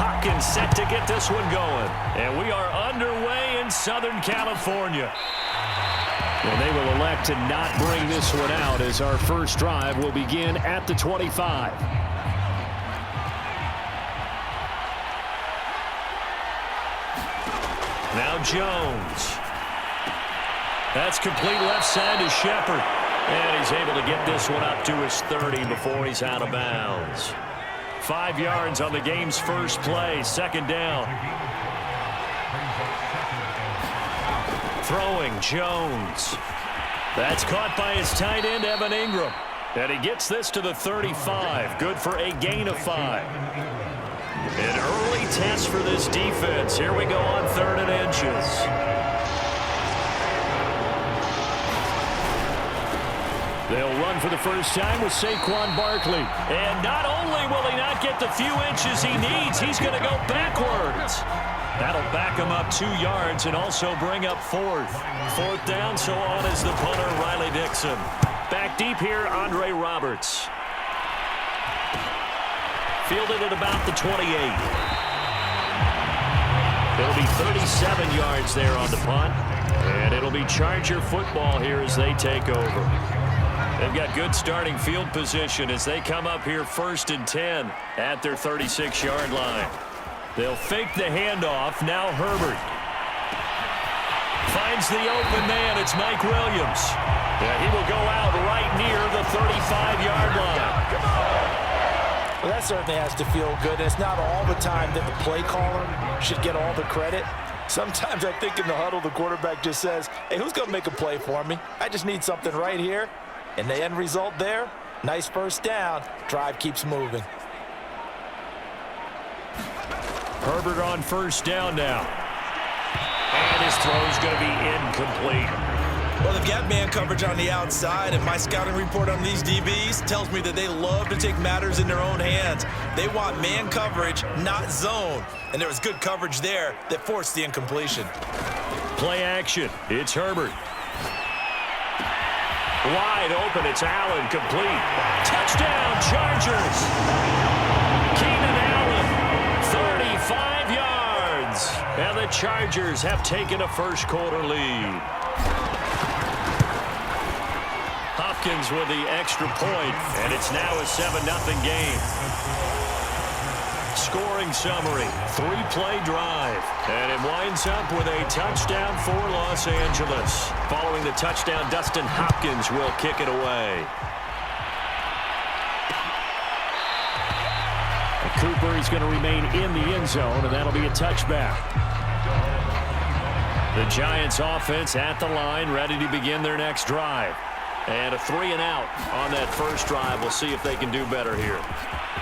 Hopkins set to get this one going. And we are underway in Southern California. And they will elect to not bring this one out as our first drive will begin at the 25. Now Jones. That's complete left side to Shepard. And he's able to get this one up to his 30 before he's out of bounds. 5 yards on the game's first play, second down. Throwing, Jones. That's caught by his tight end, Evan Ingram. And he gets this to the 35. Good for a gain of 5. An early test for this defense. Here we go on 3rd and inches. They'll run for the first time with Saquon Barkley. And not only will he not get the few inches he needs, he's going to go backwards. That'll back him up 2 yards and also bring up 4th. 4th down, so on is the punter, Riley Dixon. Back deep here, Andre Roberts. Fielded at about the 28. It'll be 37 yards there on the punt. And it'll be Charger football here as they take over. They've got good starting field position as they come up here 1st and 10 at their 36-yard line. They'll fake the handoff. Now Herbert finds the open man. It's Mike Williams. Yeah, he will go out right near the 35-yard line. Well, that certainly has to feel good. It's not all the time that the play caller should get all the credit. Sometimes I think in the huddle, the quarterback just says, hey, who's going to make a play for me? I just need something right here. And the end result there, nice first down. Drive keeps moving. Herbert on first down now. And his throw's going to be incomplete. Well, they've got man coverage on the outside, and my scouting report on these DBs tells me that they love to take matters in their own hands. They want man coverage, not zone. And there was good coverage there that forced the incompletion. Play action. It's Herbert. Wide open. It's Allen. Complete. Touchdown, Chargers. Keenan Allen, 35 yards. And the Chargers have taken a first-quarter lead. Hopkins with the extra point, and it's now a 7-0 game. Scoring summary, 3-play drive, and it winds up with a touchdown for Los Angeles. Following the touchdown, Dustin Hopkins will kick it away. Cooper is going to remain in the end zone, and that'll be a touchback. The Giants offense at the line, ready to begin their next drive. And a 3-and-out on that first drive. We'll see if they can do better here.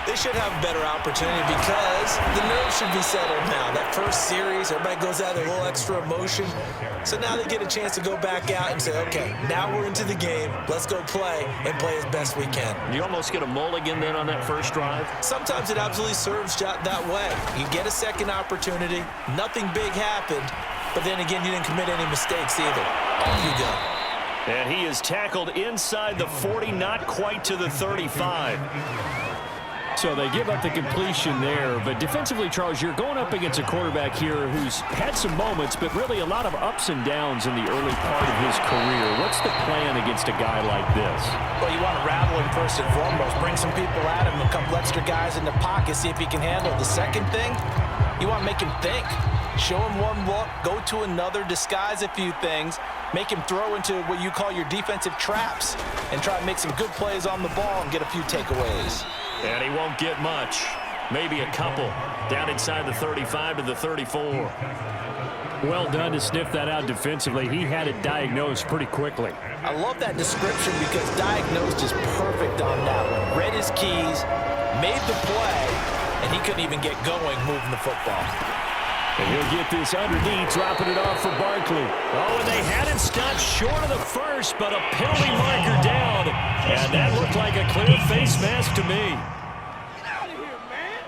They should have a better opportunity because the nerves should be settled now. That first series, everybody goes out with a little extra emotion. So now they get a chance to go back out and say, okay, now we're into the game. Let's go play and play as best we can. You almost get a mulligan then on that first drive? Sometimes it absolutely serves that way. You get a second opportunity. Nothing big happened. But then again, you didn't commit any mistakes either. Off you go. And he is tackled inside the 40, not quite to the 35. So they give up the completion there. But defensively, Charles, you're going up against a quarterback here who's had some moments, but really a lot of ups and downs in the early part of his career. What's the plan against a guy like this? Well, you want to rattle him first and foremost. Bring some people at him, a couple extra guys in the pocket, see if he can handle it. The second thing, you want to make him think. Show him one look, go to another, disguise a few things, make him throw into what you call your defensive traps, and try to make some good plays on the ball and get a few takeaways. And he won't get much. Maybe a couple. Down inside the 35 to the 34. Well done to sniff that out defensively. He had it diagnosed pretty quickly. I love that description because diagnosed is perfect on that one. Read his keys, made the play, and he couldn't even get going moving the football. And he'll get this underneath, dropping it off for Barkley. Oh, and they had it stopped short of the first, but a penalty marker down. And that looked like a clear face mask to me. Get out of here, man.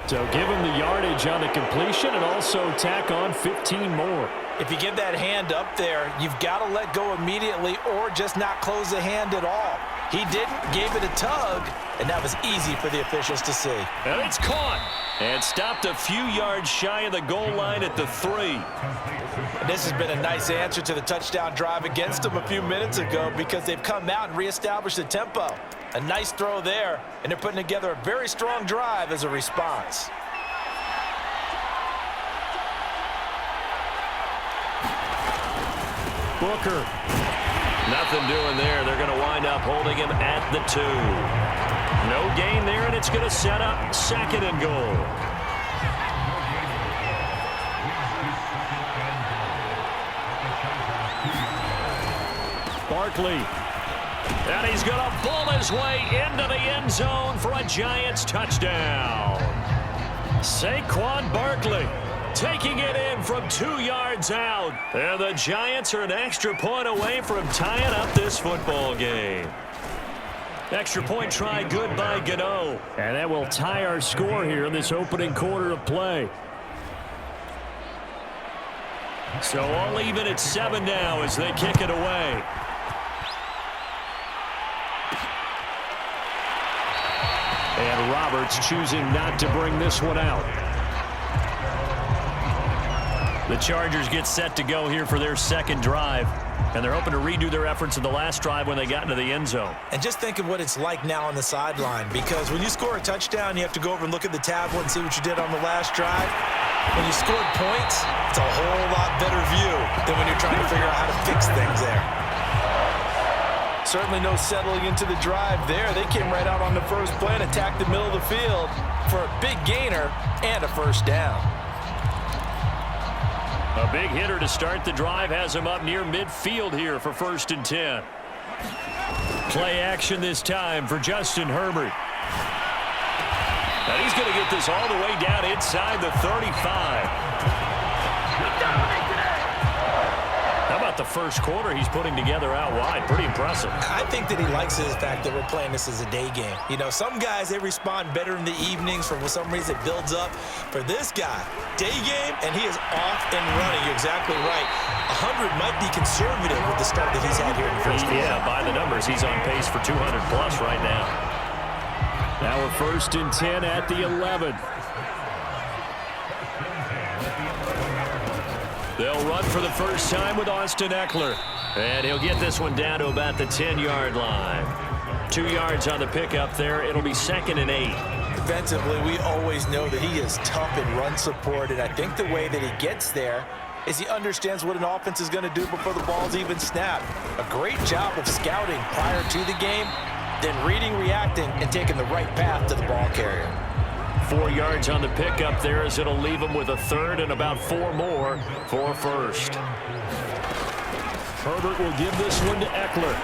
So give him the yardage on the completion and also tack on 15 more. If you give that hand up there, you've got to let go immediately or just not close the hand at all. He didn't, gave it a tug, and that was easy for the officials to see. And it's caught. And stopped a few yards shy of the goal line at the 3. And this has been a nice answer to the touchdown drive against them a few minutes ago because they've come out and reestablished the tempo. A nice throw there, and they're putting together a very strong drive as a response. Booker. Nothing doing there. They're going to wind up holding him at the 2. No gain there, and it's going to set up 2nd and goal. Barkley. And he's going to bull his way into the end zone for a Giants touchdown. Saquon Barkley taking it in from 2 yards out. And the Giants are an extra point away from tying up this football game. Extra point try good by Gano. And that will tie our score here in this opening quarter of play. So all even at 7 now as they kick it away. And Roberts choosing not to bring this one out. The Chargers get set to go here for their 2nd drive. And they're hoping to redo their efforts in the last drive when they got into the end zone. And just think of what it's like now on the sideline, because when you score a touchdown, you have to go over and look at the tablet and see what you did on the last drive. When you scored points, it's a whole lot better view than when you're trying to figure out how to fix things there. Certainly no settling into the drive there. They came right out on the first play and attacked the middle of the field for a big gainer and a first down. A big hitter to start the drive has him up near midfield here for 1st and 10. Play action this time for Justin Herbert. And he's going to get this all the way down inside the 35. How about the first quarter he's putting together out wide? Pretty impressive. I think that he likes the fact that we're playing this as a day game. You know, some guys, they respond better in the evenings. For some reason, it builds up. For this guy, day game, and he is off and running. You're exactly right. 100 might be conservative with the start that he's had here in the first quarter. Yeah, by the numbers, he's on pace for 200-plus right now. Now we're 1st and 10 at the 11. They'll run for the first time with Austin Eckler. And he'll get this one down to about the 10-yard line. 2 yards on the pickup there. It'll be 2nd and 8. Defensively, we always know that he is tough in run support, and I think the way that he gets there is he understands what an offense is going to do before the ball's even snapped. A great job of scouting prior to the game, then reading, reacting, and taking the right path to the ball carrier. 4 yards on the pickup there as it'll leave him with a 3rd and about 4 more for 1st. Herbert will give this one to Eckler.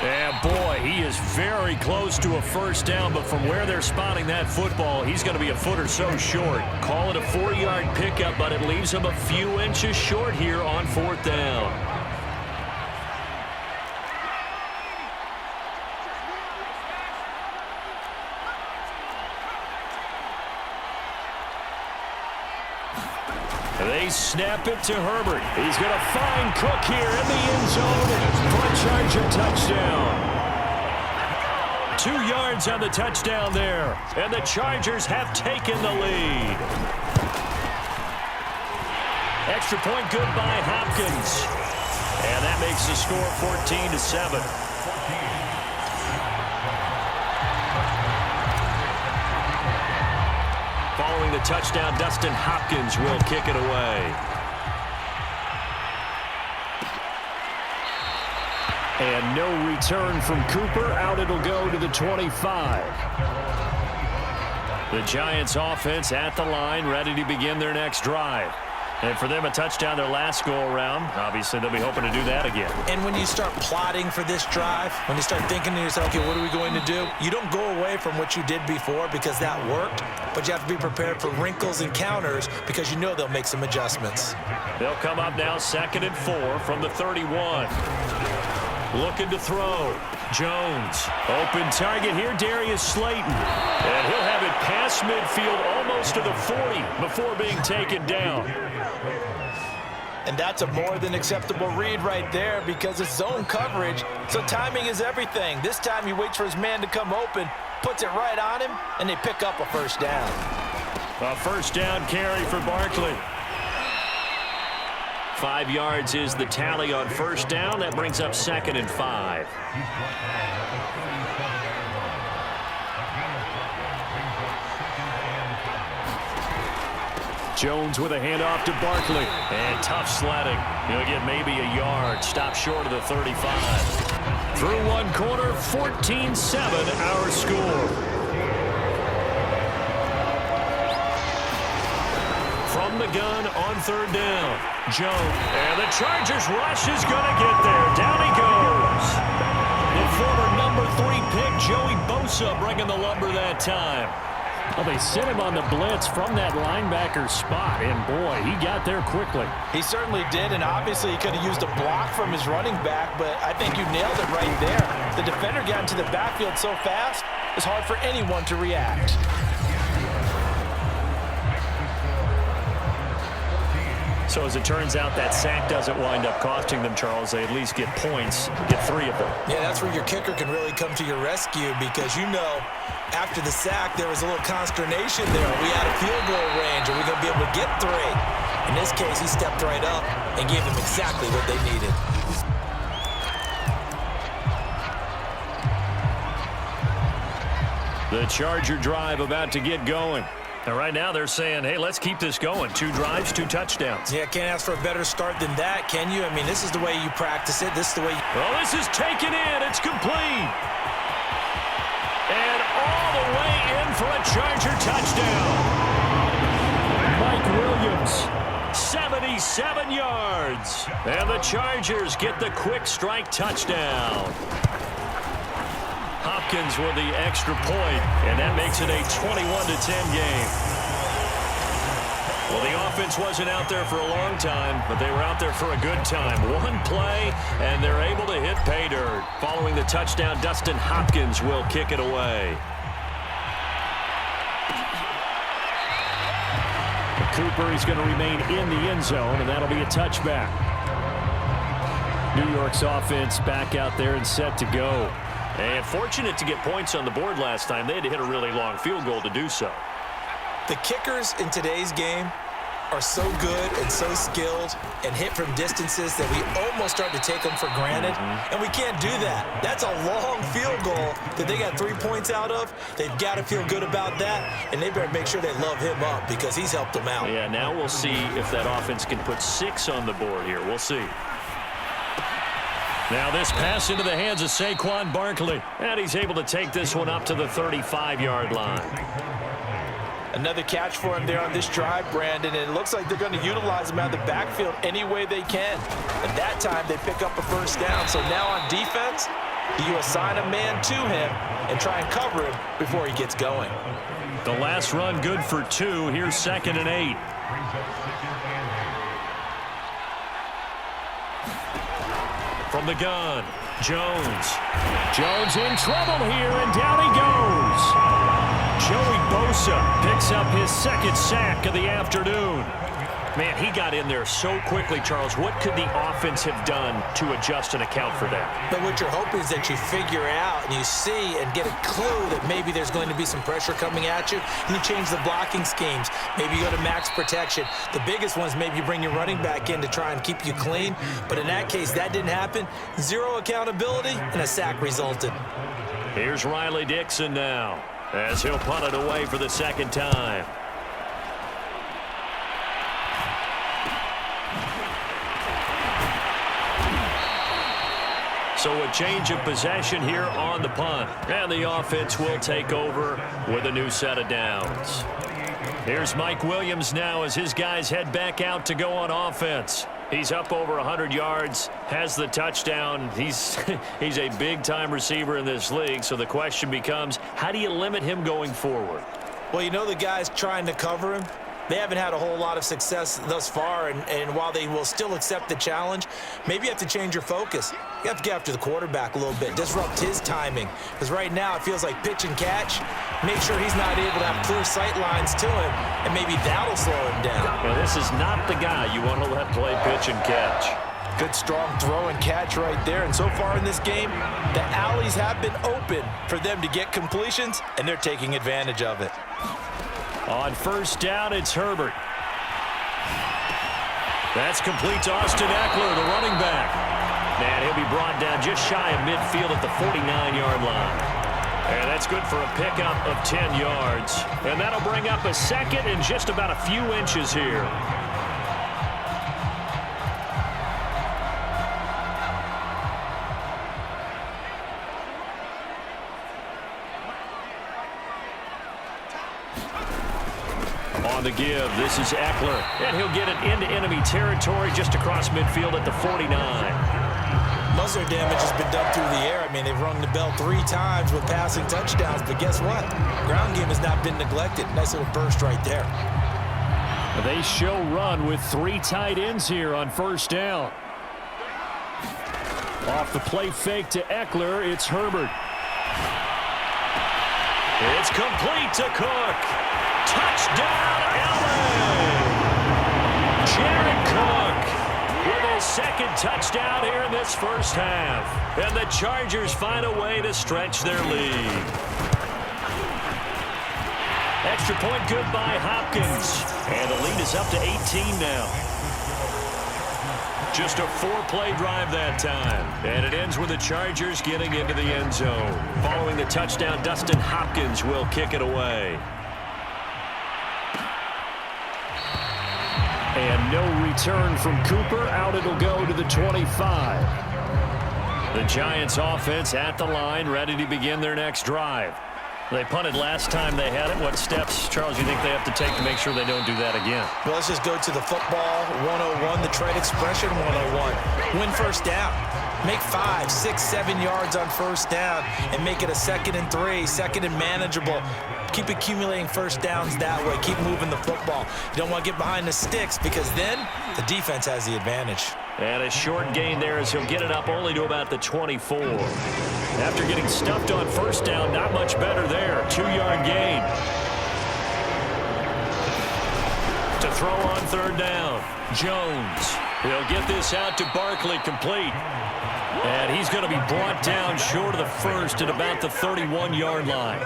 And boy, he is very close to a first down, but from where they're spotting that football, he's going to be a foot or so short. Call it a 4-yard pickup, but it leaves him a few inches short here on 4th down. They snap it to Herbert. He's going to find Cook here in the end zone for a Charger touchdown. 2 yards on the touchdown there, and the Chargers have taken the lead. Extra point good by Hopkins. And that makes the score 14-7. Following the touchdown, Dustin Hopkins will kick it away. And no return from Cooper. Out it'll go to the 25. The Giants offense at the line, ready to begin their next drive. And for them, a touchdown their last go-around. Obviously, they'll be hoping to do that again. And when you start plotting for this drive, when you start thinking to yourself, okay, what are we going to do? You don't go away from what you did before because that worked, but you have to be prepared for wrinkles and counters because you know they'll make some adjustments. They'll come up now 2nd and 4 from the 31. Looking to throw. Jones. Open target here, Darius Slayton. And he'll have it past midfield almost to the 40 before being taken down. And that's a more than acceptable read right there because it's zone coverage, so timing is everything. This time he waits for his man to come open, puts it right on him, and they pick up a first down. A first down carry for Barkley. 5 yards is the tally on first down. That brings up 2nd and 5. Jones with a handoff to Barkley. And tough sledding. He'll get maybe a yard. Stop short of the 35. Through one quarter, 14-7 our score. From the gun on 3rd down. Jones. And the Chargers rush is going to get there. Down he goes. The former number 3 pick, Joey Bosa, bringing the lumber that time. Well, they sent him on the blitz from that linebacker spot, and boy, he got there quickly. He certainly did, and obviously he could have used a block from his running back, but I think you nailed it right there. The defender got into the backfield so fast, it's hard for anyone to react. So as it turns out, that sack doesn't wind up costing them, Charles. They at least get points, get 3 of them. Yeah, that's where your kicker can really come to your rescue because, you know, after the sack, there was a little consternation there. Are we out of field goal range? Are we going to be able to get 3? In this case, he stepped right up and gave them exactly what they needed. The Charger drive about to get going. And right now they're saying, hey, let's keep this going. 2 drives, 2 touchdowns. Yeah, can't ask for a better start than that, can you? I mean, this is the way you practice it. This is the way you... Well, this is taken in. It's complete. And all the way in for a Charger touchdown. Mike Williams, 77 yards. And the Chargers get the quick strike touchdown. Hopkins with the extra point, and that makes it a 21-10 game. Well, the offense wasn't out there for a long time, but they were out there for a good time. 1 play, and they're able to hit pay dirt. Following the touchdown, Dustin Hopkins will kick it away. Cooper is going to remain in the end zone, and that'll be a touchback. New York's offense back out there and set to go. And fortunate to get points on the board last time. They had to hit a really long field goal to do so. The kickers in today's game are so good and so skilled and hit from distances that we almost start to take them for granted. And we can't do that. That's a long field goal that they got 3 points out of. They've got to feel good about that, and they better make sure they love him up because he's helped them out. Yeah, now we'll see if that offense can put 6 on the board here. We'll see. Now this pass into the hands of Saquon Barkley. And he's able to take this one up to the 35-yard line. Another catch for him there on this drive, Brandon, and it looks like they're going to utilize him out of the backfield any way they can. At that time, they pick up a first down. So now on defense, you assign a man to him and try and cover him before he gets going. The last run good for 2. Here's 2nd and 8. From the gun, Jones. Jones in trouble here, and down he goes. Joey Bosa picks up his 2nd sack of the afternoon. Man, he got in there so quickly, Charles. What could the offense have done to adjust and account for that? But what you're hoping is that you figure out and you see and get a clue that maybe there's going to be some pressure coming at you, and you change the blocking schemes. Maybe you go to max protection. The biggest ones, maybe you bring your running back in to try and keep you clean. But in that case, that didn't happen. 0 accountability, and a sack resulted. Here's Riley Dixon now, as he'll punt it away for the 2nd time. So a change of possession here on the punt. And the offense will take over with a new set of downs. Here's Mike Williams now as his guys head back out to go on offense. He's up over 100 yards, has the touchdown. He's a big-time receiver in this league, so the question becomes, how do you limit him going forward? Well, you know the guys trying to cover him, they haven't had a whole lot of success thus far, and while they will still accept the challenge, maybe you have to change your focus. You have to get after the quarterback a little bit, disrupt his timing, because right now it feels like pitch and catch. Make sure he's not able to have clear sight lines to him, and maybe that'll slow him down. Well, this is not the guy you want to let play pitch and catch. Good, strong throw and catch right there. And so far in this game, the alleys have been open for them to get completions, and they're taking advantage of it. On first down, it's Herbert. That's complete to Austin Eckler, the running back. And he'll be brought down just shy of midfield at the 49-yard line. And that's good for a pickup of 10 yards. And that'll bring up a second and just about a few inches here. On the give, this is Eckler, and he'll get it into enemy territory just across midfield at the 49. Most of their damage has been done through the air. I mean, they've rung the bell 3 times with passing touchdowns, but guess what? Ground game has not been neglected. Nice little burst right there. They show run with 3 tight ends here on first down. Off the play fake to Eckler, it's Herbert. It's complete to Cook. Touchdown, Allen! Jared Cook with his second touchdown here in this first half. And the Chargers find a way to stretch their lead. Extra point good by Hopkins. And the lead is up to 18 now. Just a 4-play drive that time. And it ends with the Chargers getting into the end zone. Following the touchdown, Dustin Hopkins will kick it away. And no return from Cooper. Out it'll go to the 25. The Giants offense at the line, ready to begin their next drive. They punted last time they had it. What steps, Charles, you think they have to take to make sure they don't do that again? Well, let's just go to the football 101, the trade expression 101. Win first down. Make 5, 6, 7 yards on first down and make it a 2nd and 3, 2nd and manageable. Keep accumulating first downs that way. Keep moving the football. You don't want to get behind the sticks because then the defense has the advantage. And a short gain there as he'll get it up only to about the 24. After getting stuffed on first down, not much better there. 2-yard gain. To throw on third down, Jones. He'll get this out to Barkley, complete. And he's going to be brought down short of the first at about the 31-yard line.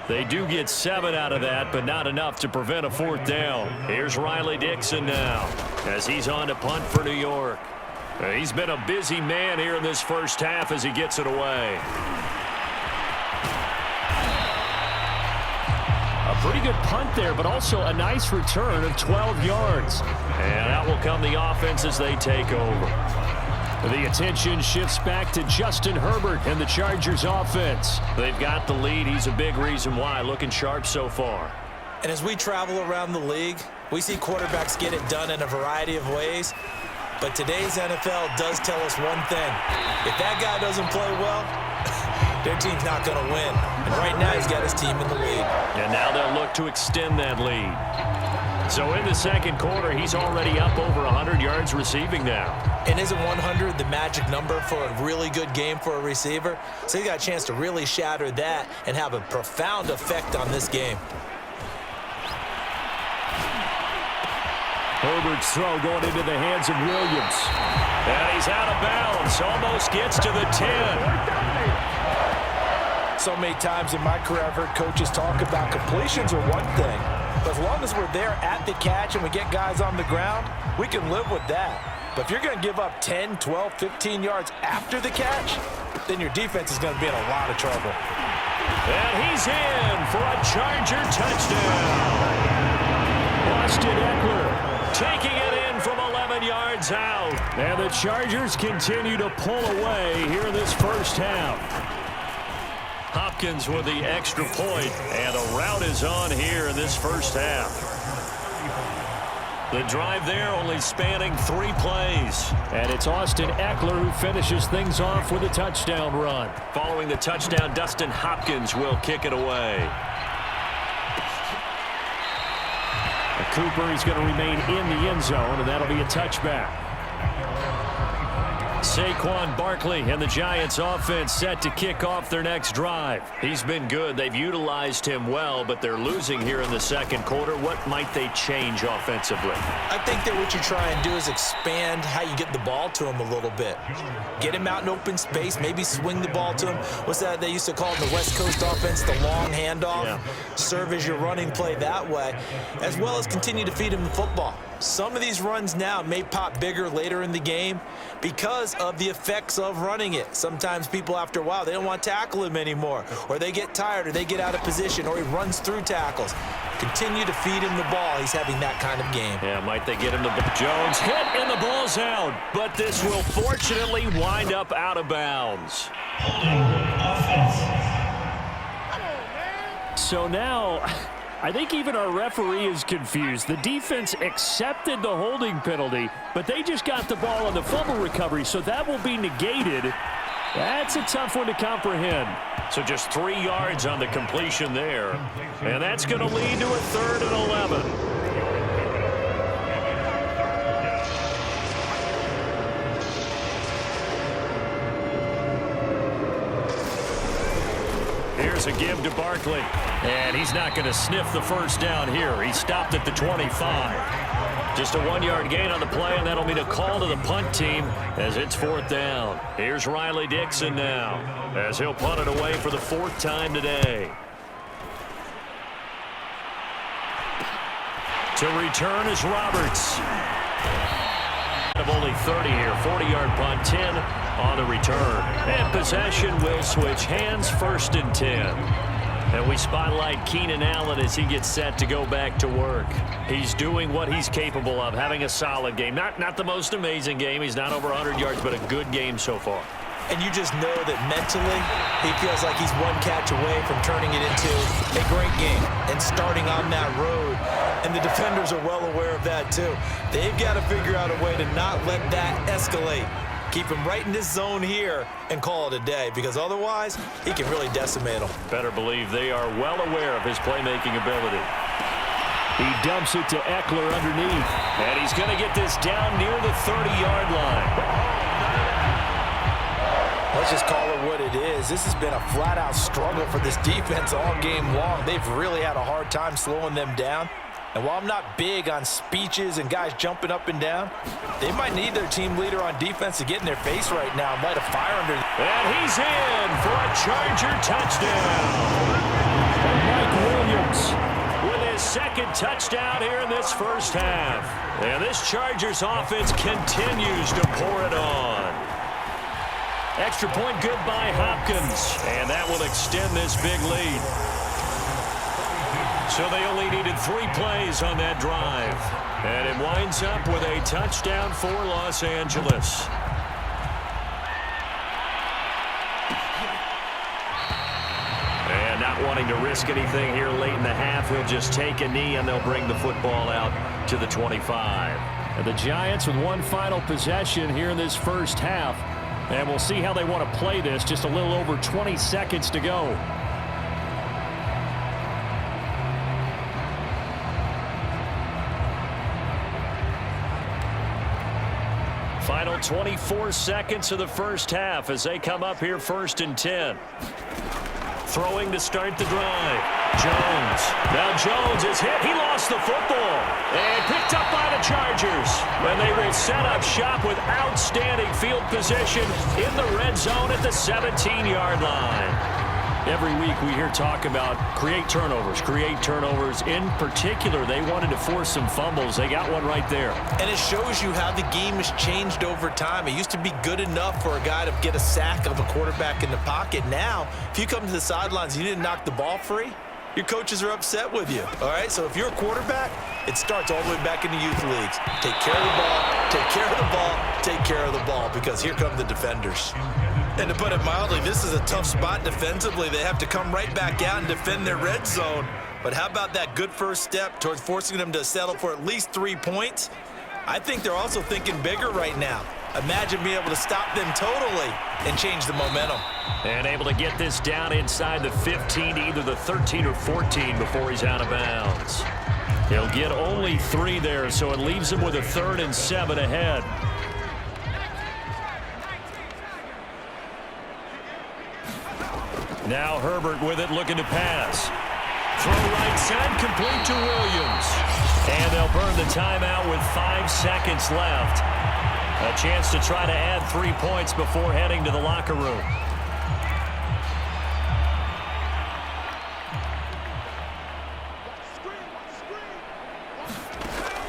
They do get 7 out of that, but not enough to prevent a 4th down. Here's Riley Dixon now as he's on to punt for New York. He's been a busy man here in this first half as he gets it away. A pretty good punt there, but also a nice return of 12 yards. And out will come the offense as they take over. The attention shifts back to Justin Herbert and the Chargers offense. They've got the lead. He's a big reason why. Looking sharp so far. And as we travel around the league, we see quarterbacks get it done in a variety of ways. But today's NFL does tell us one thing. If that guy doesn't play well, their team's not going to win. And right now he's got his team in the lead. And now they'll look to extend that lead. So in the second quarter, he's already up over 100 yards receiving now. And isn't 100 the magic number for a really good game for a receiver? So he got a chance to really shatter that and have a profound effect on this game. Herbert's throw going into the hands of Williams. And he's out of bounds. Almost gets to the 10. So many times in my career, I've heard coaches talk about completions are one thing. But as long as we're there at the catch and we get guys on the ground, we can live with that. But if you're going to give up 10, 12, 15 yards after the catch, then your defense is going to be in a lot of trouble. And he's in for a Charger touchdown. Austin Eckler taking it in from 11 yards out. And the Chargers continue to pull away here in this first half. Hopkins with the extra point, and a rout is on here in this first half. The drive there only spanning 3 plays. And it's Austin Eckler who finishes things off with a touchdown run. Following the touchdown, Dustin Hopkins will kick it away. Cooper is going to remain in the end zone, and that'll be a touchback. Saquon Barkley and the Giants offense set to kick off their next drive. He's been good. They've utilized him well, but they're losing here in the second quarter. What might they change offensively? I think that what you try and do is expand how you get the ball to him a little bit. Get him out in open space, maybe swing the ball to him. What's that they used to call in the West Coast offense, the long handoff? Yeah. Serve as your running play that way, as well as continue to feed him the football. Some of these runs now may pop bigger later in the game because of the effects of running it. Sometimes people, after a while, they don't want to tackle him anymore, or they get tired, or they get out of position, or he runs through tackles. Continue to feed him the ball. He's having that kind of game. Yeah, might they get him the ball? Jones hit, and the ball's out. But this will fortunately wind up out of bounds. So now, I think even our referee is confused. The defense accepted the holding penalty, but they just got the ball on the fumble recovery, so that will be negated. That's a tough one to comprehend. So just 3 yards on the completion there. And that's going to lead to a 3rd and 11. Here's a give to Barkley. And he's not going to sniff the first down here. He stopped at the 25. Just a 1-yard gain on the play, and that'll mean a call to the punt team as it's 4th down. Here's Riley Dixon now as he'll punt it away for the 4th time today. To return is Roberts. Of only 30 here, 40-yard punt, 10 on the return. And possession will switch hands, 1st and 10. And we spotlight Keenan Allen as he gets set to go back to work. He's doing what he's capable of, having a solid game. Not the most amazing game. He's not over 100 yards, but a good game so far. And you just know that mentally he feels like he's one catch away from turning it into a great game and starting on that road. And the defenders are well aware of that too. They've got to figure out a way to not let that escalate. Keep him right in this zone here and call it a day, because otherwise he can really decimate them. Better believe they are well aware of his playmaking ability. He dumps it to Eckler underneath, and he's going to get this down near the 30-yard line. Let's just call it what it is. This has been a flat-out struggle for this defense all game long. They've really had a hard time slowing them down. And while I'm not big on speeches and guys jumping up and down, they might need their team leader on defense to get in their face right now and light a fire under. And he's in for a Charger touchdown. And Mike Williams with his 2nd touchdown here in this first half. And this Chargers offense continues to pour it on. Extra point good by Hopkins. And that will extend this big lead. So they only needed 3 plays on that drive. And it winds up with a touchdown for Los Angeles. And not wanting to risk anything here late in the half, he'll just take a knee and they'll bring the football out to the 25. And the Giants with one final possession here in this first half. And we'll see how they want to play this. Just a little over 20 seconds to go. Final 24 seconds of the first half as they come up here 1st and 10. Throwing to start the drive. Jones. Now Jones is hit. He lost the football. And picked up by the Chargers. And they will set up shop with outstanding field position in the red zone at the 17-yard line. Every week we hear talk about create turnovers. In particular, they wanted to force some fumbles. They got one right there. And it shows you how the game has changed over time. It used to be good enough for a guy to get a sack of a quarterback in the pocket. Now, if you come to the sidelines and you didn't knock the ball free, your coaches are upset with you. All right, so if you're a quarterback, it starts all the way back in the youth leagues. Take care of the ball, take care of the ball, take care of the ball, because here come the defenders. And to put it mildly, this is a tough spot defensively. They have to come right back out and defend their red zone. But how about that good first step towards forcing them to settle for at least 3 points? I think they're also thinking bigger right now. Imagine being able to stop them totally and change the momentum. And able to get this down inside the 15 to either the 13 or 14 before he's out of bounds. He'll get only 3 there, so it leaves him with a 3rd and 7 ahead. Now Herbert with it, looking to pass. Throw right side, complete to Williams. And they'll burn the timeout with 5 seconds left. A chance to try to add 3 points before heading to the locker room.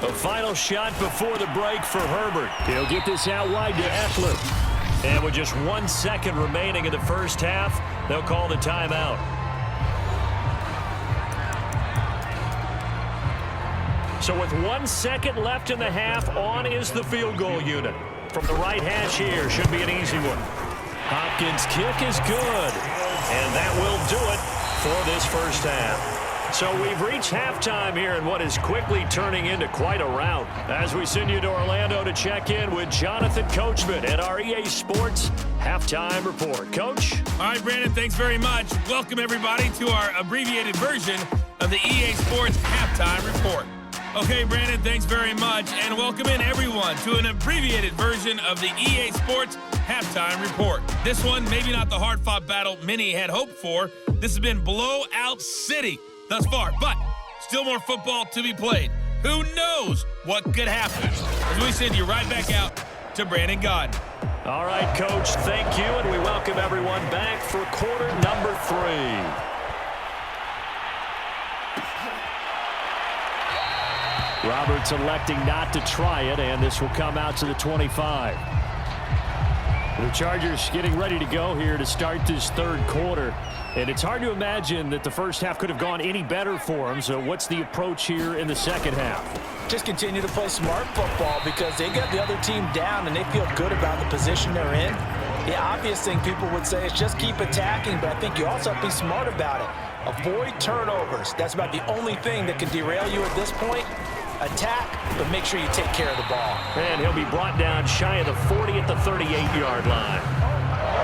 A final shot before the break for Herbert. He'll get this out wide to Eckler. And with just 1 second remaining in the first half, they'll call the timeout. So with 1 second left in the half, on is the field goal unit. From the right hash here, should be an easy one. Hopkins' kick is good. And that will do it for this first half. So we've reached halftime here in what is quickly turning into quite a rout. As we send you to Orlando to check in with Jonathan Coachman at our EA Sports Halftime Report. Coach? All right, Brandon, thanks very much. Welcome, everybody, to our abbreviated version of the EA Sports Halftime Report. Okay, Brandon, thanks very much, and welcome in, everyone, to an abbreviated version of the EA Sports Halftime Report. This one, maybe not the hard-fought battle many had hoped for. This has been blowout city thus far, but still more football to be played. Who knows what could happen? As we send you right back out to Brandon Gaudin. All right, Coach, thank you, and we welcome everyone back for quarter number 3. Roberts electing not to try it, and this will come out to the 25. The Chargers getting ready to go here to start this third quarter. And it's hard to imagine that the first half could have gone any better for them. So what's the approach here in the second half? Just continue to play smart football because they got the other team down and they feel good about the position they're in. The obvious thing people would say is just keep attacking, but I think you also have to be smart about it. Avoid turnovers. That's about the only thing that can derail you at this point. Attack, but make sure you take care of the ball. And he'll be brought down shy of the 40 at the 38-yard line.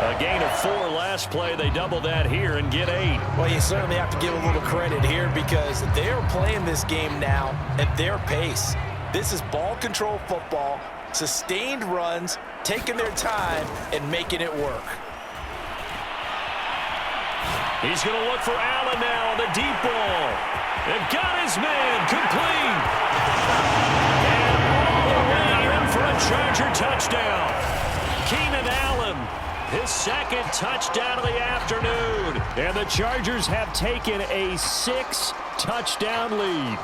A gain of 4 last play. They double that here and get 8. Well, you certainly have to give a little credit here because they're playing this game now at their pace. This is ball control football, sustained runs, taking their time, and making it work. He's going to look for Allen now on the deep ball. They've got his man complete. And all the way in for a Charger touchdown. Keenan Allen, his second touchdown of the afternoon. And the Chargers have taken a 6-touchdown lead.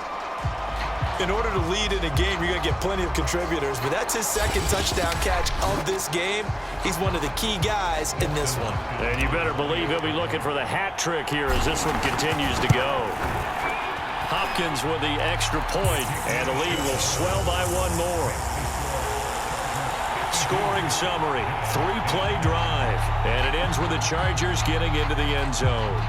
In order to lead in a game, you're going to get plenty of contributors, but that's his second touchdown catch of this game. He's one of the key guys in this one. And you better believe he'll be looking for the hat trick here as this one continues to go. Hopkins with the extra point, and the lead will swell by 1 more. Scoring summary, 3-play drive, and it ends with the Chargers getting into the end zone.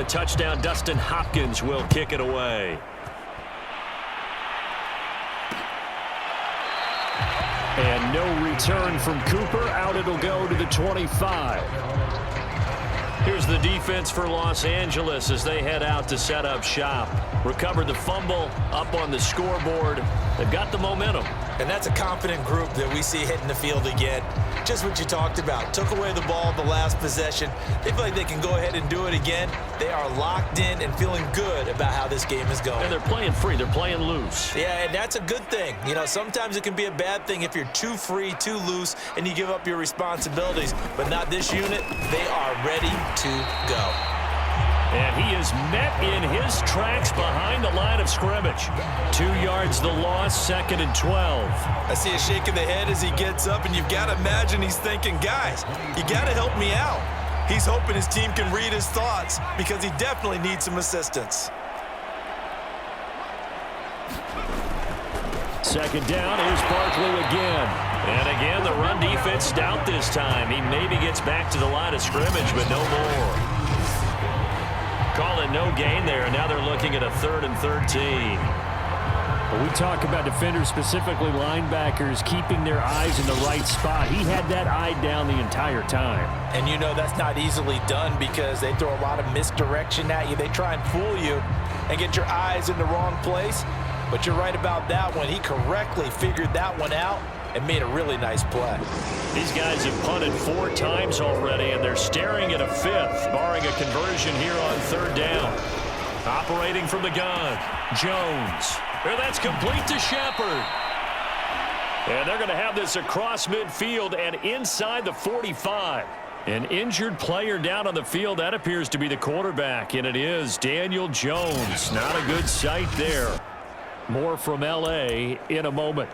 touchdown. Dustin Hopkins will kick it away. And no return from Cooper. Out it'll go to the 25. Here's the defense for Los Angeles as they head out to set up shop. Recovered the fumble, up on the scoreboard. They've got the momentum. And that's a confident group that we see hitting the field again. Just what you talked about. Took away the ball the last possession. They feel like they can go ahead and do it again. They are locked in and feeling good about how this game is going. And they're playing free. They're playing loose. Yeah, and that's a good thing. You know, sometimes it can be a bad thing if you're too free, too loose, and you give up your responsibilities. But not this unit. They are ready to go. And he is met in his tracks behind the line of scrimmage. 2 yards the loss, 2nd and 12. I see a shake of the head as he gets up, and you've got to imagine he's thinking, guys, you got to help me out. He's hoping his team can read his thoughts because he definitely needs some assistance. 2nd down, here's Barkley again. And again, the run defense stout this time. He maybe gets back to the line of scrimmage, but no more. Call it no gain there, and now they're looking at a 3rd and 13. Well, we talk about defenders, specifically linebackers, keeping their eyes in the right spot. He had that eye down the entire time. And you know that's not easily done because they throw a lot of misdirection at you. They try and fool you and get your eyes in the wrong place. But you're right about that one. He correctly figured that one out and made a really nice play. These guys have punted 4 times already, and they're staring at a 5th, barring a conversion here on 3rd down. Operating from the gun, Jones. And that's complete to Shepard. And they're going to have this across midfield and inside the 45. An injured player down on the field. That appears to be the quarterback, and it is Daniel Jones. Not a good sight there. More from L.A. in a moment.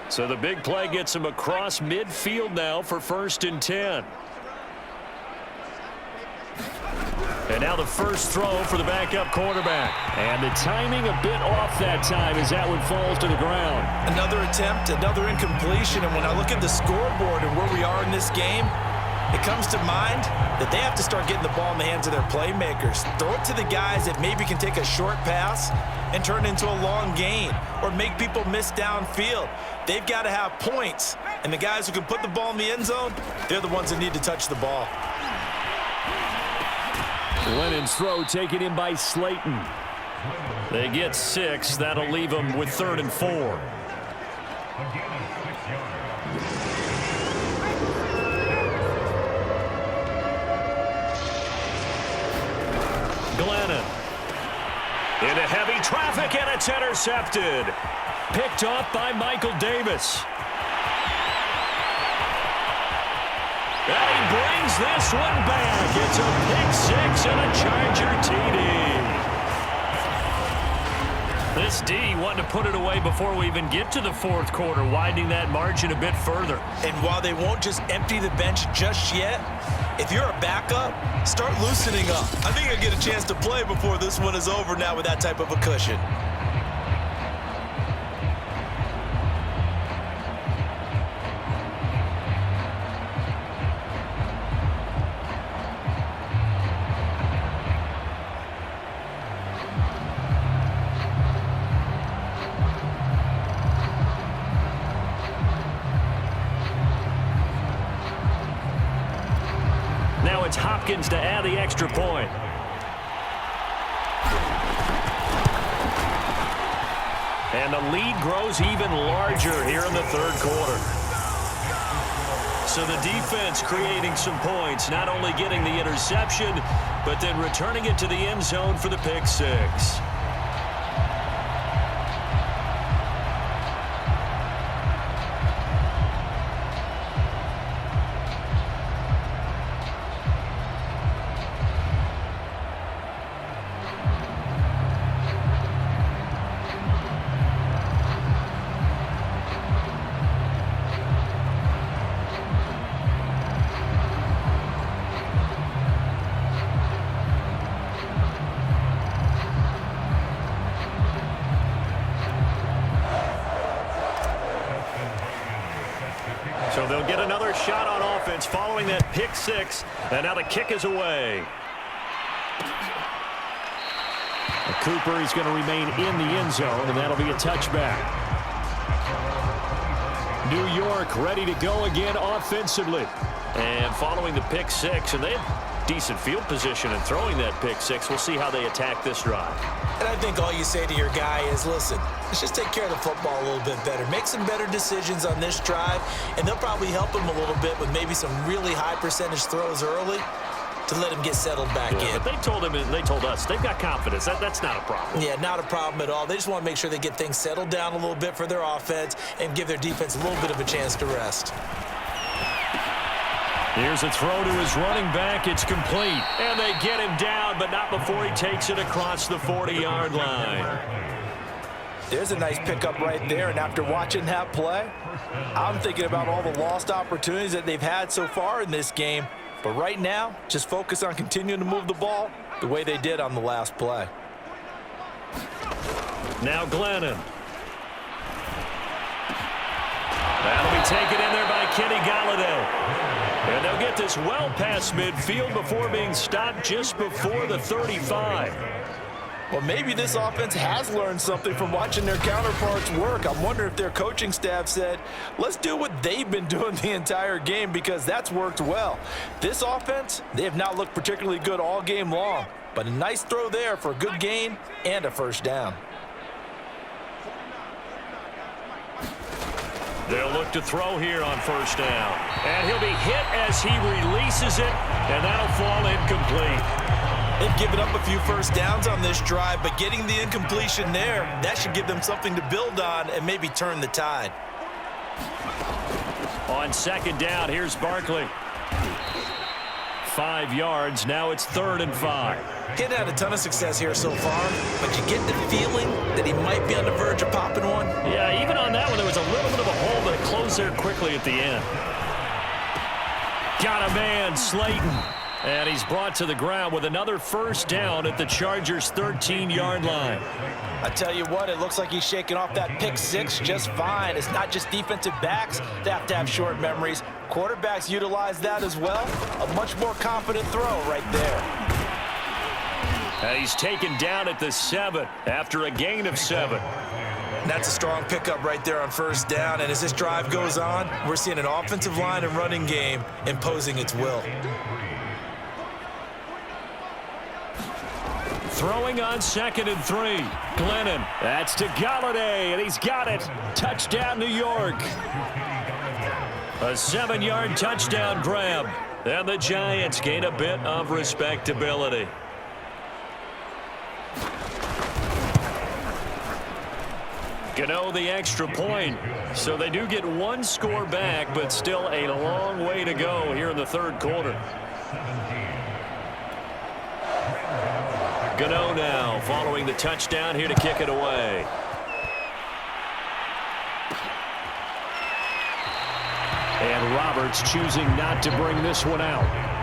So the big play gets him across midfield now for 1st and 10. And now the first throw for the backup quarterback. And the timing a bit off that time as that one falls to the ground. Another attempt, another incompletion. And when I look at the scoreboard and where we are in this game, it comes to mind that they have to start getting the ball in the hands of their playmakers. Throw it to the guys that maybe can take a short pass and turn it into a long gain or make people miss downfield. They've got to have points. And the guys who can put the ball in the end zone, they're the ones that need to touch the ball. Lennon's throw taken in by Slayton. They get 6. That'll leave them with 3rd and 4. Glennon. Into heavy traffic, and it's intercepted. Picked off by Michael Davis. And he brings this one back. It's a pick 6 and a Charger TD. This D wanting to put it away before we even get to the 4th quarter, widening that margin a bit further. And while they won't just empty the bench just yet, if you're a backup, start loosening up. I think you'll get a chance to play before this one is over now with that type of a cushion. Now it's Hopkins to add the extra point. And the lead grows even larger here in the 3rd quarter. So the defense creating some points, not only getting the interception, but then returning it to the end zone for the pick 6. So they'll get another shot on offense following that pick six. And now the kick is away. Cooper is going to remain in the end zone, and that'll be a touchback. New York ready to go again offensively. And following the pick six, and they have decent field position in throwing that pick six. We'll see how they attack this drive. And I think all you say to your guy is, listen, let's just take care of the football a little bit better. Make some better decisions on this drive, and they'll probably help him a little bit with maybe some really high percentage throws early to let him get settled back in. But they told him, and they told us, they've got confidence. That's not a problem. Yeah, not a problem at all. They just want to make sure they get things settled down a little bit for their offense and give their defense a little bit of a chance to rest. Here's a throw to his running back. It's complete. And they get him down, but not before he takes it across the 40-yard line. There's a nice pickup right there, and after watching that play, I'm thinking about all the lost opportunities that they've had so far in this game. But right now, just focus on continuing to move the ball the way they did on the last play. Now Glennon. That'll be taken in there by Kenny Golladay. And they'll get this well past midfield before being stopped just before the 35. Well, maybe this offense has learned something from watching their counterparts work. I'm wondering if their coaching staff said, let's do what they've been doing the entire game, because that's worked well. This offense, they have not looked particularly good all game long, but a nice throw there for a good gain and a first down. They'll look to throw here on first down. And he'll be hit as he releases it, and that'll fall incomplete. They've given up a few first downs on this drive, but getting the incompletion there, that should give them something to build on and maybe turn the tide. On second down, here's Barkley. 5 yards. Now it's 3rd and 5. He hadn't had a ton of success here so far, but you get the feeling that he might be on the verge of popping one. Yeah, even on that one, there was a little bit of a hole, but it closed there quickly at the end. Got a man, Slayton. And he's brought to the ground with another first down at the Chargers' 13-yard line. I tell you what, it looks like he's shaking off that pick six just fine. It's not just defensive backs that have to have short memories. Quarterbacks utilize that as well. A much more confident throw right there. And he's taken down at the 7 after a gain of 7. That's a strong pickup right there on first down. And as this drive goes on, we're seeing an offensive line and running game imposing its will. Throwing on 2nd and 3. Glennon. That's to Golladay, and he's got it. Touchdown, New York. A 7-yard touchdown grab. And the Giants gain a bit of respectability. Gano the extra point. So they do get one score back, but still a long way to go here in the 3rd quarter. Gano now following the touchdown here to kick it away. And Roberts choosing not to bring this one out.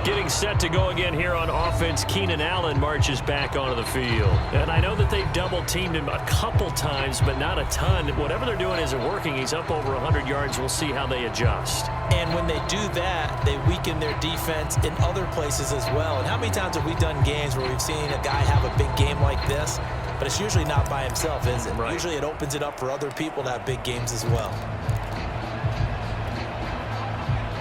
Getting set to go again here on offense, Keenan Allen marches back onto the field. And I know that they've double-teamed him a couple times, but not a ton. Whatever they're doing isn't working. He's up over 100 yards. We'll see how they adjust. And when they do that, they weaken their defense in other places as well. And how many times have we done games where we've seen a guy have a big game like this, but it's usually not by himself, is it? Right. Usually it opens it up for other people to have big games as well.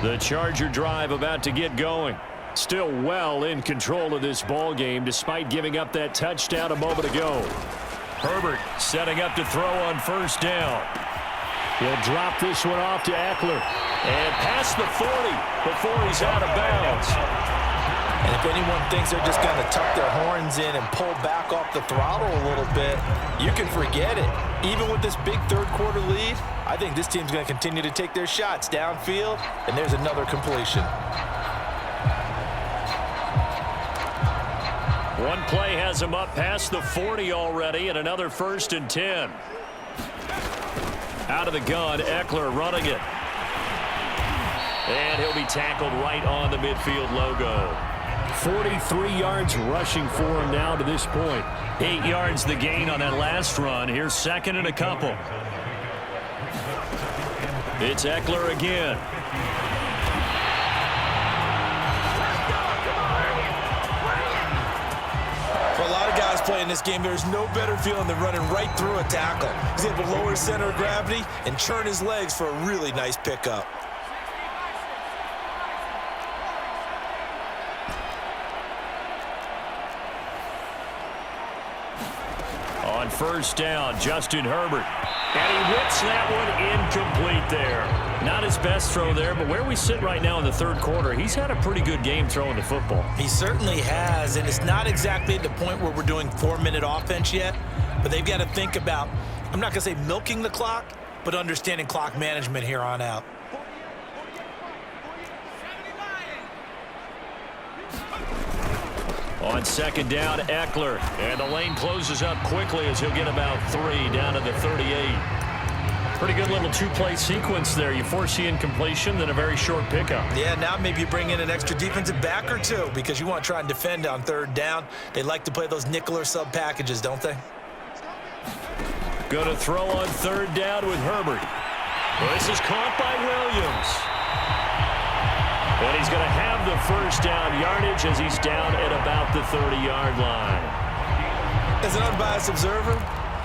The Charger drive about to get going. Still well in control of this ball game despite giving up that touchdown a moment ago. Herbert setting up to throw on first down. He'll drop this one off to Eckler. And past the 40 before he's out of bounds. And if anyone thinks they're just going to tuck their horns in and pull back off the throttle a little bit, you can forget it. Even with this big 3rd quarter lead, I think this team's going to continue to take their shots downfield, and there's another completion. One play has him up past the 40 already, and another 1st and 10. Out of the gun, Eckler running it. And he'll be tackled right on the midfield logo. 43 yards rushing for him now to this point. 8 yards the gain on that last run. Here's 2nd and a couple. It's Eckler again. For a lot of guys playing this game, there's no better feeling than running right through a tackle. He's able to lower his center of gravity and churn his legs for a really nice pickup. On first down, Justin Herbert. And he whips that one incomplete there. Not his best throw there, but where we sit right now in the third quarter, he's had a pretty good game throwing the football. He certainly has, and it's not exactly at the point where we're doing 4-minute offense yet, but they've got to think about, I'm not going to say milking the clock, but understanding clock management here on out. On second down, Eckler. And the lane closes up quickly as he'll get about 3 down to the 38. Pretty good little two-play sequence there. You force the incompletion, then a very short pickup. Yeah, now maybe you bring in an extra defensive back or two because you want to try and defend on third down. They like to play those nickel or sub packages, don't they? Going to throw on third down with Herbert. This is caught by Williams. And he's going to have the first down yardage as he's down at about the 30-yard line. As an unbiased observer,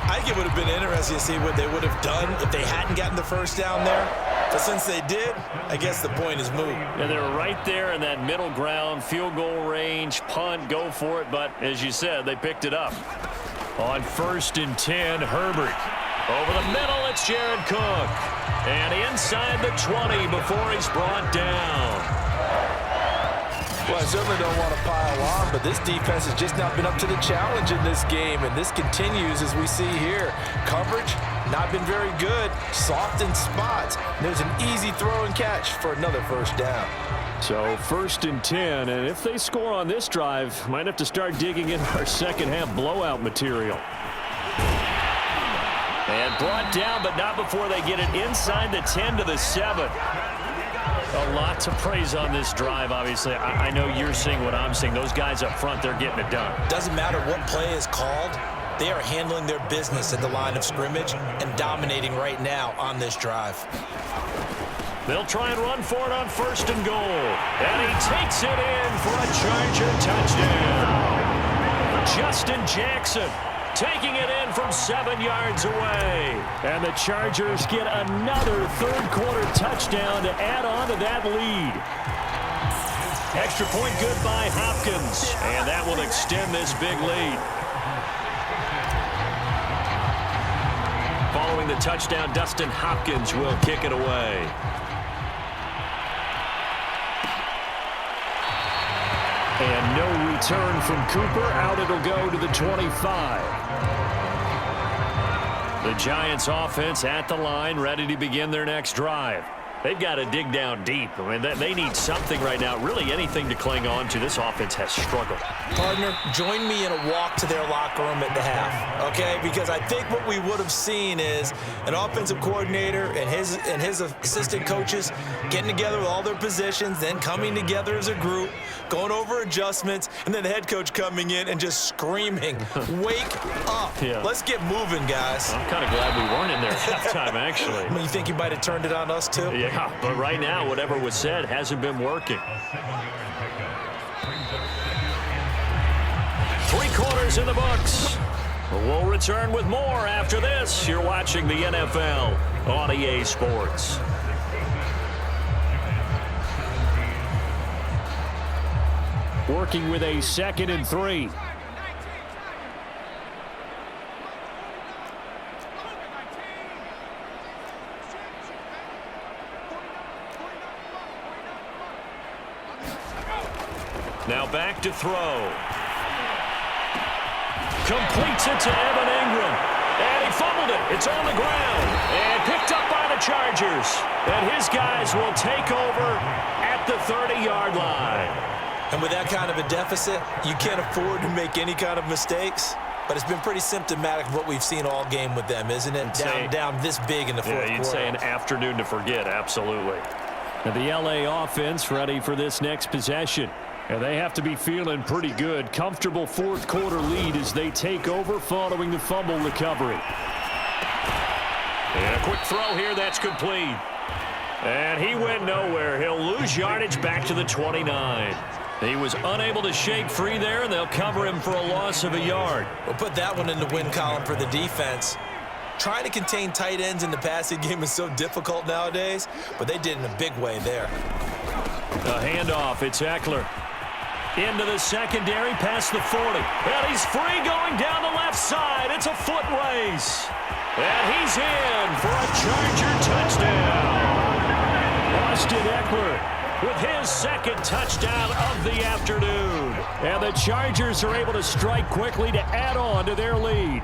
I think it would have been interesting to see what they would have done if they hadn't gotten the first down there. But since they did, I guess the point is moot. And they were right there in that middle ground, field goal range, punt, go for it. But as you said, they picked it up. On first and 10, Herbert. Over the middle, it's Jared Cook. And inside the 20 before he's brought down. Well, I certainly don't want to pile on, but this defense has just not been up to the challenge in this game, and this continues as we see here. Coverage, not been very good, soft in spots. There's an easy throw and catch for another first down. So first and 10, and if they score on this drive, might have to start digging in our second half blowout material. And brought down, but not before they get it inside the 10 to the 7. A lot to praise on this drive, obviously. I know you're seeing what I'm seeing. Those guys up front, they're getting it done. Doesn't matter what play is called. They are handling their business at the line of scrimmage and dominating right now on this drive. They'll try and run for it on first and goal. And he takes it in for a Charger touchdown. Justin Jackson taking it in from 7 yards away. And the Chargers get another third-quarter touchdown to add on to that lead. Extra point good by Hopkins. And that will extend this big lead. Following the touchdown, Dustin Hopkins will kick it away. And no return from Cooper. Out it'll go to the 25. The Giants offense at the line, ready to begin their next drive. They've got to dig down deep. I mean, they need something right now, really anything to cling on to. This offense has struggled. Partner, join me in a walk to their locker room at the half, okay? Because I think what we would have seen is an offensive coordinator and his assistant coaches getting together with all their positions, then coming together as a group, going over adjustments, and then the head coach coming in and just screaming, wake up. Yeah. Let's get moving, guys. I'm kind of glad we weren't in there at halftime, actually. I mean, you think you might have turned it on us, too? Yeah, but right now, whatever was said hasn't been working. 3 quarters in the books. We'll return with more after this. You're watching the NFL on EA Sports. Working with a 2nd and 3. Now back to throw. Completes it to Evan Ingram. And he fumbled it. It's on the ground. And picked up by the Chargers. And his guys will take over at the 30-yard line. And with that kind of a deficit, you can't afford to make any kind of mistakes. But it's been pretty symptomatic of what we've seen all game with them, isn't it? Down this big in the fourth quarter. Yeah, you'd say an afternoon to forget, absolutely. And the LA offense ready for this next possession. And they have to be feeling pretty good. Comfortable fourth quarter lead as they take over following the fumble recovery. And quick throw here. That's complete. And he went nowhere. He'll lose yardage back to the 29. He was unable to shake free there, and they'll cover him for a loss of a yard. We'll put that one in the win column for the defense. Trying to contain tight ends in the passing game is so difficult nowadays, but they did in a big way there. A handoff. It's Eckler. Into the secondary, past the 40. And he's free going down the left side. It's a foot race. And he's in for a Charger touchdown. Austin Eckler with his second touchdown of the afternoon. And the Chargers are able to strike quickly to add on to their lead.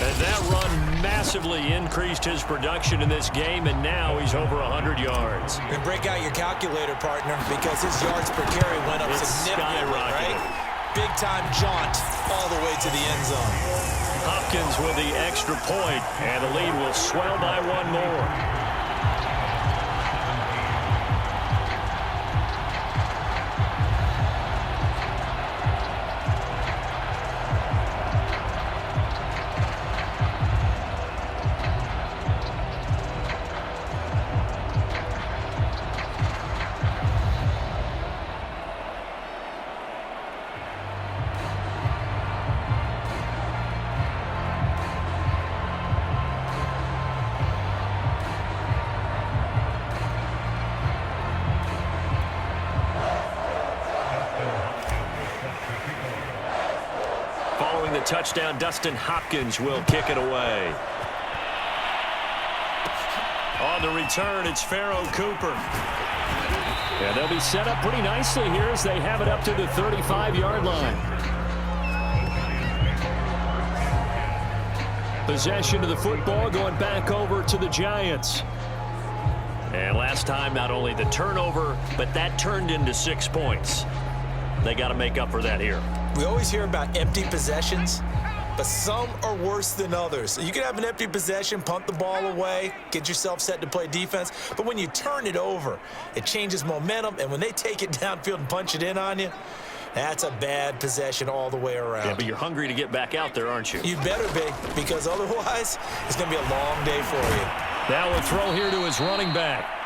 And that run massively increased his production in this game, and now he's over 100 yards. And break out your calculator, partner, because his yards per carry went up significantly, right? Big-time jaunt all the way to the end zone. Hopkins with the extra point, and the lead will swell by one more. Following the touchdown, Dustin Hopkins will kick it away. On the return, it's Pharaoh Cooper. And they'll be set up pretty nicely here as they have it up to the 35-yard line. Possession of the football going back over to the Giants. And last time, not only the turnover, but that turned into 6 points. They got to make up for that here. We always hear about empty possessions, but some are worse than others. You can have an empty possession, punt the ball away, get yourself set to play defense, but when you turn it over, it changes momentum, and when they take it downfield and punch it in on you, that's a bad possession all the way around. Yeah, but you're hungry to get back out there, aren't you? You better be, because otherwise, it's going to be a long day for you. Now a throw here to his running back.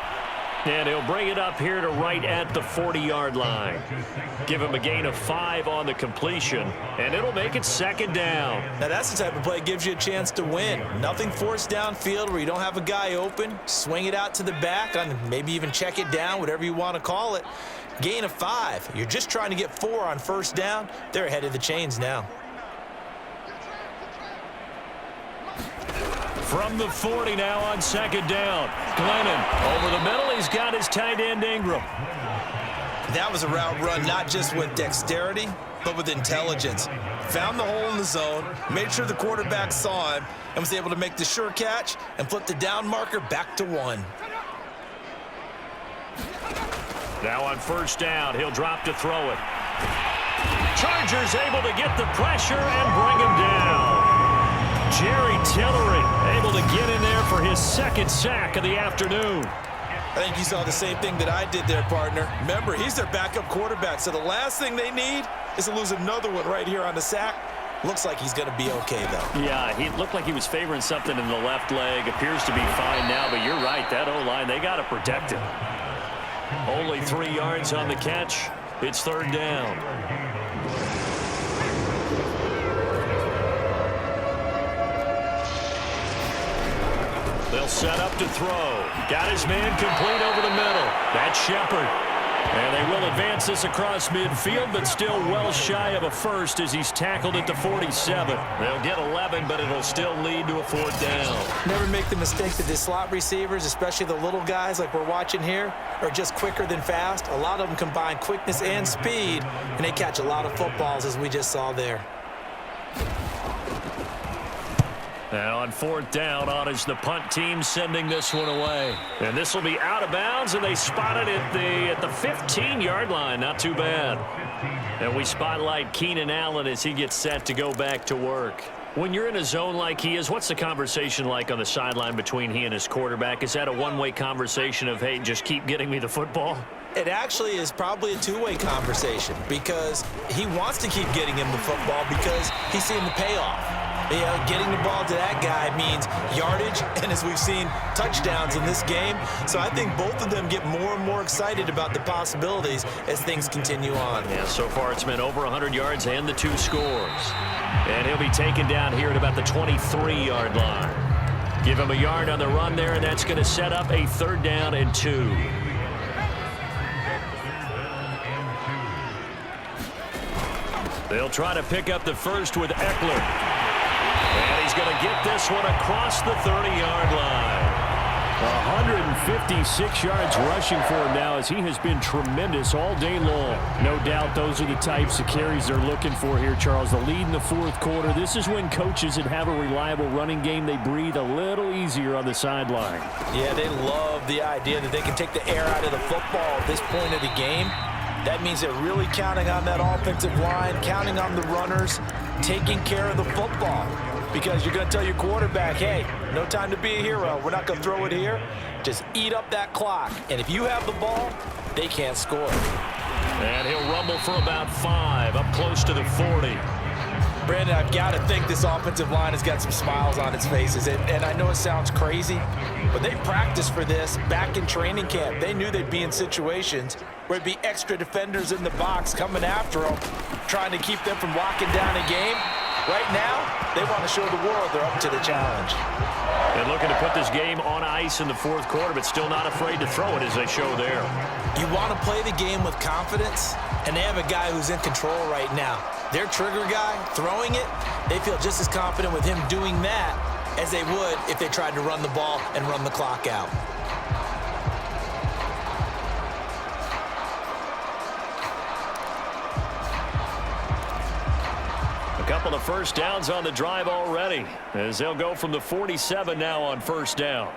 And he'll bring it up here to right at the 40-yard line. Give him a gain of 5 on the completion, and it'll make it second down. Now, that's the type of play that gives you a chance to win. Nothing forced downfield where you don't have a guy open. Swing it out to the back, and maybe even check it down, whatever you want to call it. Gain of 5. You're just trying to get 4 on first down. They're ahead of the chains now. From the 40 now on second down. Glennon over the middle. He's got his tight end Ingram. That was a route run not just with dexterity, but with intelligence. Found the hole in the zone, made sure the quarterback saw him, and was able to make the sure catch and flip the down marker back to 1. Now on first down, he'll drop to throw it. Chargers able to get the pressure and bring him down. Jerry Tillery able to get in there for his second sack of the afternoon. I think you saw the same thing that I did there, partner. Remember, he's their backup quarterback, so the last thing they need is to lose another one right here on the sack. Looks like he's going to be okay, though. Yeah, he looked like he was favoring something in the left leg. Appears to be fine now, but you're right. That O-line, they got to protect him. Only 3 yards on the catch. It's third down. They'll set up to throw. Got his man complete over the middle. That's Shepard. And they will advance this across midfield, but still well shy of a first as he's tackled at the 47. They'll get 11, but it'll still lead to a fourth down. Never make the mistake that the slot receivers, especially the little guys like we're watching here, are just quicker than fast. A lot of them combine quickness and speed, and they catch a lot of footballs, as we just saw there. Now on fourth down, on is the punt team sending this one away. And this will be out of bounds, and they spot it at the 15-yard line. Not too bad. And we spotlight Keenan Allen as he gets set to go back to work. When you're in a zone like he is, what's the conversation like on the sideline between he and his quarterback? Is that a one-way conversation of, hey, just keep getting me the football? It actually is probably a two-way conversation because he wants to keep getting him the football because he's seeing the payoff. Yeah, getting the ball to that guy means yardage, and as we've seen, touchdowns in this game. So I think both of them get more and more excited about the possibilities as things continue on. Yeah, so far it's been over 100 yards and the 2 scores. And he'll be taken down here at about the 23-yard line. Give him a yard on the run there, and that's going to set up a 3rd down and 2. They'll try to pick up the first with Eckler. And he's going to get this one across the 30-yard line. 156 yards rushing for him now as he has been tremendous all day long. No doubt those are the types of carries they're looking for here, Charles. The lead in the 4th quarter. This is when coaches that have a reliable running game, they breathe a little easier on the sideline. Yeah, they love the idea that they can take the air out of the football at this point of the game. That means they're really counting on that offensive line, counting on the runners, taking care of the football. Because you're going to tell your quarterback, hey, no time to be a hero. We're not going to throw it here. Just eat up that clock. And if you have the ball, they can't score. And he'll rumble for about 5, up close to the 40. Brandon, I've got to think this offensive line has got some smiles on its faces. And I know it sounds crazy, but they practiced for this back in training camp. They knew they'd be in situations where there'd be extra defenders in the box coming after them, trying to keep them from locking down a game. Right now, they want to show the world they're up to the challenge. And looking to put this game on ice in the 4th quarter, but still not afraid to throw it as they show there. You want to play the game with confidence, and they have a guy who's in control right now. Their trigger guy, throwing it, they feel just as confident with him doing that as they would if they tried to run the ball and run the clock out. A couple of first downs on the drive already, as they'll go from the 47 now on 1st down.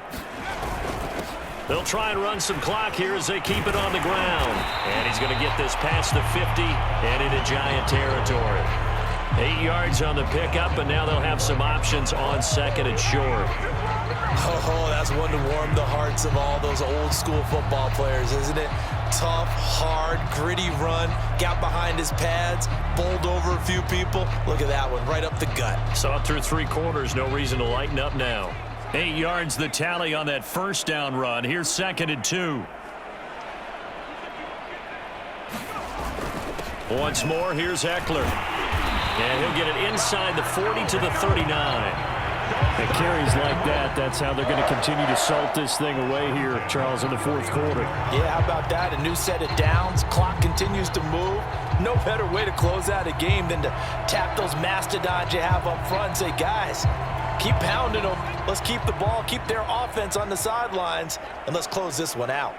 They'll try and run some clock here as they keep it on the ground. And he's going to get this past the 50 and into Giant territory. 8 yards on the pickup, and now they'll have some options on 2nd and short. Oh, that's one to warm the hearts of all those old school football players, isn't it? Tough, hard, gritty run, got behind his pads, bowled over a few people. Look at that one, right up the gut. Saw it through 3 quarters, no reason to lighten up now. 8 yards the tally on that 1st down run. Here's 2nd and 2. Once more, here's Eckler. And he'll get it inside the 40 to the 39. And carries like that, that's how they're going to continue to salt this thing away here, Charles, in the 4th quarter. Yeah, how about that? A new set of downs. Clock continues to move. No better way to close out a game than to tap those mastodons you have up front and say, guys, keep pounding them. Let's keep the ball, keep their offense on the sidelines, and let's close this one out.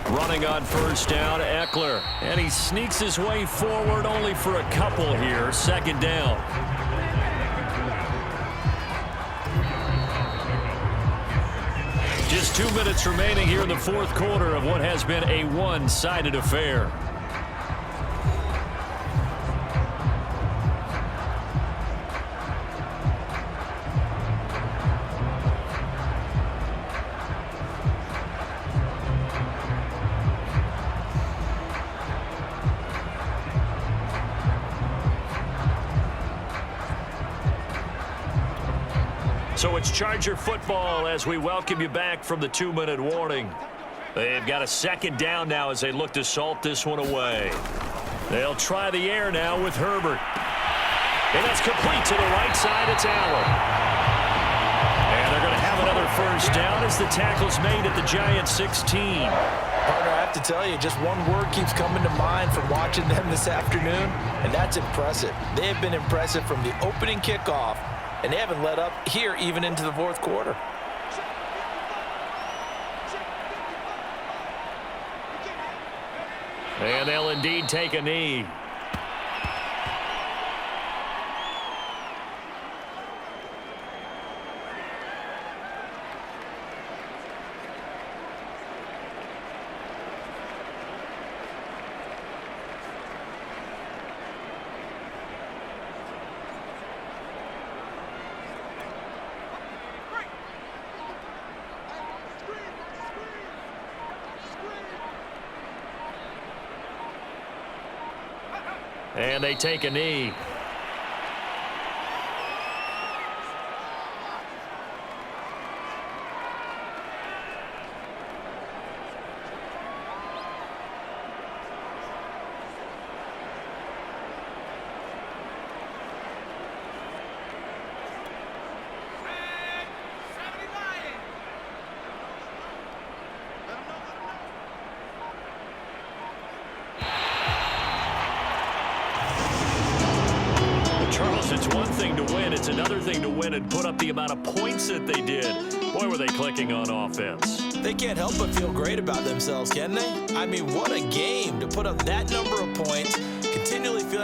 Running on 1st down, Eckler. And he sneaks his way forward only for a couple here. 2nd down. Just 2 minutes remaining here in the 4th quarter of what has been a one-sided affair. So it's Charger football as we welcome you back from the 2-minute warning. They've got a 2nd down now as they look to salt this one away. They'll try the air now with Herbert. And that's complete to the right side. It's Allen. And they're going to have another 1st down as the tackle's made at the Giants 16. Partner, I have to tell you, just one word keeps coming to mind from watching them this afternoon, and that's impressive. They have been impressive from the opening kickoff, and they haven't let up here even into the 4th quarter. And they'll indeed take a knee. And they take a knee. Charles, it's one thing to win. It's another thing to win and put up the amount of points that they did. Boy, were they clicking on offense. They can't help but feel great about themselves, can they? I mean, what a game to put up that number of points, continually feel